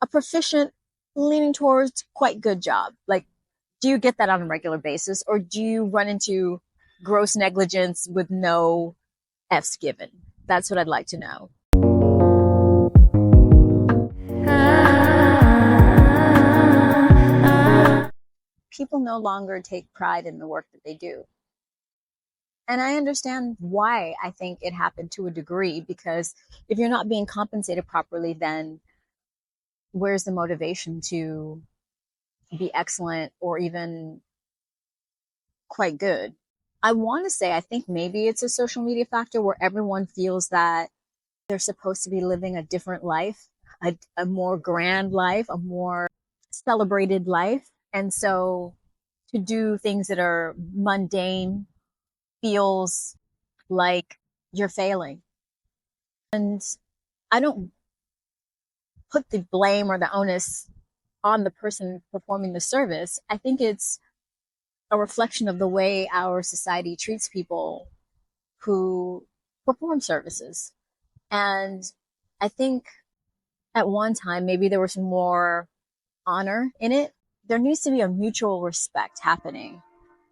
a proficient, leaning towards quite good job? Like, do you get that on a regular basis, or do you run into gross negligence with no F's given? That's what I'd like to know. People no longer take pride in the work that they do. And I understand why I think it happened to a degree, because if you're not being compensated properly, then where's the motivation to be excellent or even quite good? I want to say, I think maybe it's a social media factor where everyone feels that they're supposed to be living a different life, a more grand life, a more celebrated life. And so to do things that are mundane feels like you're failing. And I don't put the blame or the onus on the person performing the service. I think it's a reflection of the way our society treats people who perform services. And I think at one time, maybe there was more honor in it. There needs to be a mutual respect happening,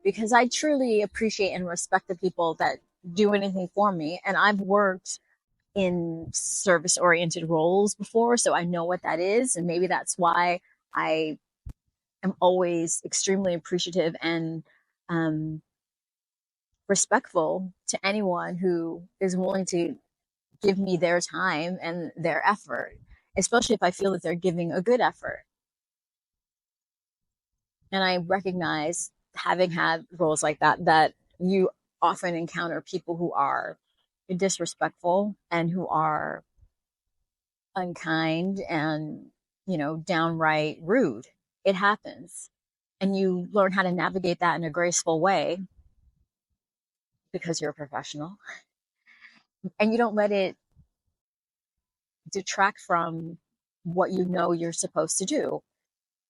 because I truly appreciate and respect the people that do anything for me. And I've worked in service oriented roles before, so I know what that is. And maybe that's why I am always extremely appreciative and um, respectful to anyone who is willing to give me their time and their effort, especially if I feel that they're giving a good effort. And I recognize, having had roles like that, that you often encounter people who are disrespectful and who are unkind and, downright rude. It happens. And you learn how to navigate that in a graceful way because you're a professional, and you don't let it detract from what you know you're supposed to do.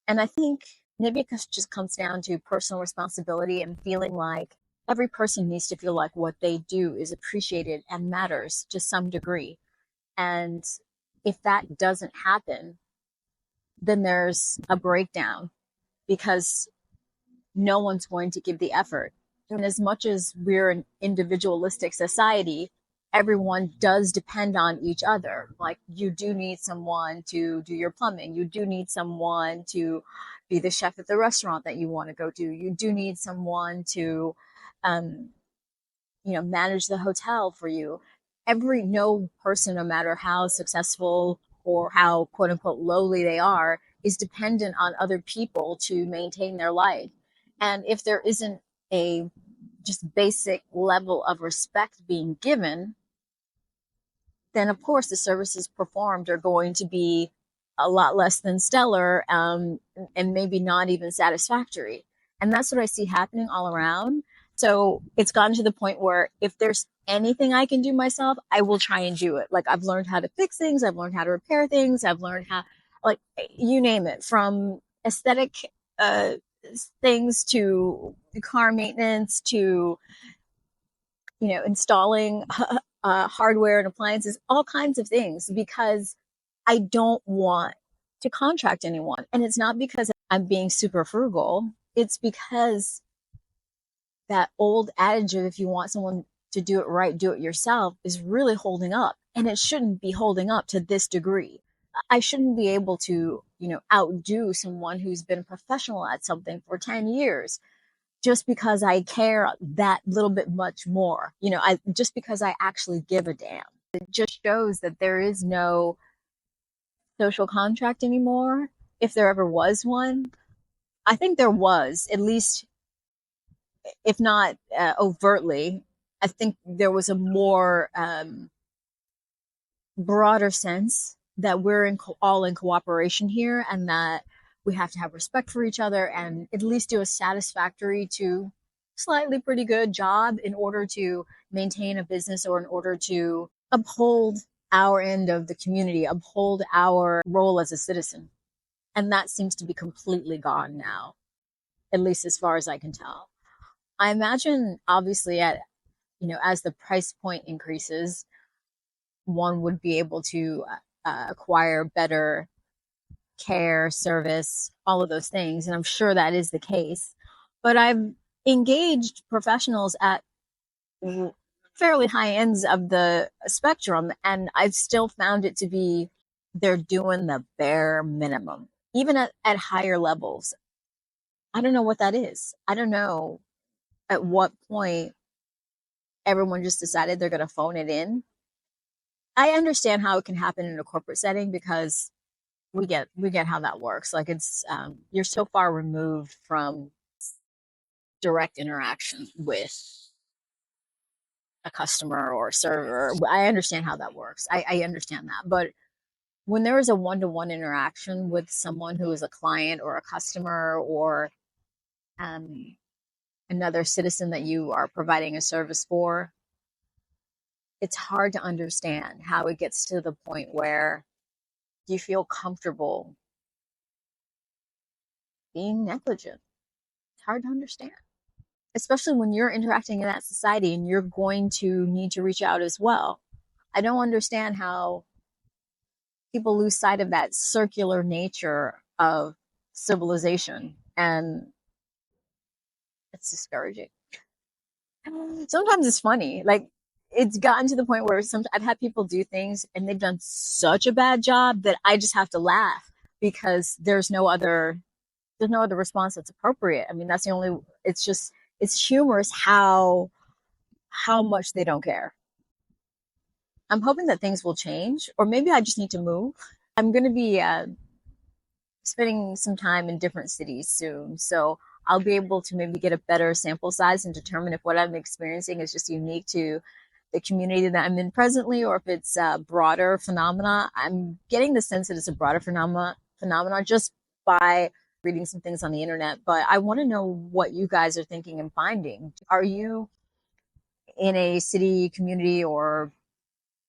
And I think maybe it just comes down to personal responsibility and feeling like every person needs to feel like what they do is appreciated and matters to some degree. And if that doesn't happen, then there's a breakdown, because no one's going to give the effort. And as much as we're an individualistic society, everyone does depend on each other. Like, you do need someone to do your plumbing. You do need someone to be the chef at the restaurant that you want to go to. You do need someone to, um, manage the hotel for you. No person, no matter how successful or how quote unquote lowly they are, is dependent on other people to maintain their life. And if there isn't a just basic level of respect being given, then of course the services performed are going to be a lot less than stellar, and maybe not even satisfactory. And that's what I see happening all around. So it's gotten to the point where if there's anything I can do myself, I will try and do it. Like, I've learned how to fix things, I've learned how to repair things, I've learned how, like, you name it, from aesthetic uh, things to car maintenance to, installing hardware and appliances, all kinds of things, because I don't want to contract anyone. And it's not because I'm being super frugal. It's because that old adage of, if you want someone to do it right, do it yourself, is really holding up. And it shouldn't be holding up to this degree. I shouldn't be able to, outdo someone who's been a professional at something for 10 years just because I care that little bit much more. Just because I actually give a damn. It just shows that there is no social contract anymore. If there ever was one, I think there was, at least, if not overtly, I think there was a more broader sense that we're all in cooperation here, and that we have to have respect for each other and at least do a satisfactory to slightly pretty good job in order to maintain a business, or in order to uphold our end of the community, uphold our role as a citizen. And that seems to be completely gone now, at least as far as I can tell. I imagine, obviously, as the price point increases, one would be able to acquire better care, service, all of those things. And I'm sure that is the case. But I've engaged professionals at fairly high ends of the spectrum, and I've still found it to be they're doing the bare minimum, even at higher levels. I don't know what that is. I don't know at what point everyone just decided they're going to phone it in. I understand how it can happen in a corporate setting because we get how that works. Like it's you're so far removed from direct interaction with a customer or a server. I understand how that works. I understand that. But when there is a one-to-one interaction with someone who is a client or a customer or um, another citizen that you are providing a service for, it's hard to understand how it gets to the point where you feel comfortable being negligent. It's hard to understand, especially when you're interacting in that society and you're going to need to reach out as well. I don't understand how people lose sight of that circular nature of civilization, and it's discouraging. Sometimes it's funny. Like it's gotten to the point where some I've had people do things and they've done such a bad job that I just have to laugh because there's no other response that's appropriate. I mean, that's the only it's just it's humorous how much they don't care. I'm hoping that things will change, or maybe I just need to move. I'm going to be spending some time in different cities soon. So I'll be able to maybe get a better sample size and determine if what I'm experiencing is just unique to the community that I'm in presently or if it's a broader phenomena. I'm getting the sense that it's a broader phenomena just by reading some things on the internet. But I want to know what you guys are thinking and finding. Are you in a city, community, or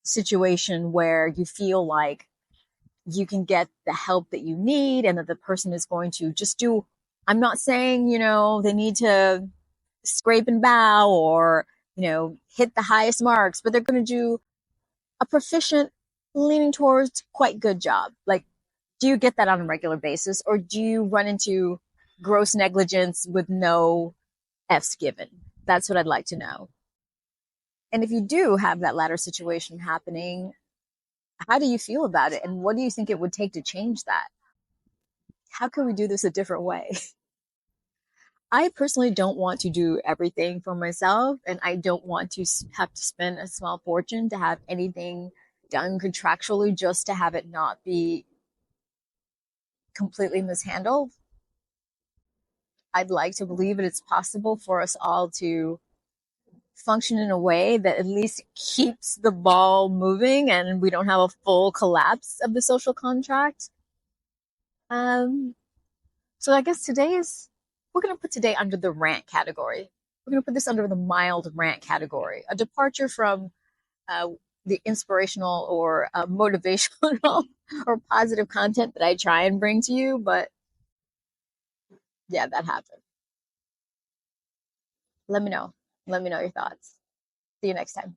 situation where you feel like you can get the help that you need and that the person is going to just do? I'm not saying, they need to scrape and bow or, hit the highest marks, but they're going to do a proficient, leaning towards quite good job. Like, do you get that on a regular basis or do you run into gross negligence with no F's given? That's what I'd like to know. And if you do have that latter situation happening, how do you feel about it? And what do you think it would take to change that? How can we do this a different way? I personally don't want to do everything for myself, and I don't want to have to spend a small fortune to have anything done contractually just to have it not be completely mishandled. I'd like to believe that it's possible for us all to function in a way that at least keeps the ball moving and we don't have a full collapse of the social contract. Um, So I guess we're going to put today under the rant category. We're going to put this under the mild rant category, a departure from uh, the inspirational or motivational or positive content that I try and bring to you. But yeah, that happened. Let me know. Let me know your thoughts. See you next time.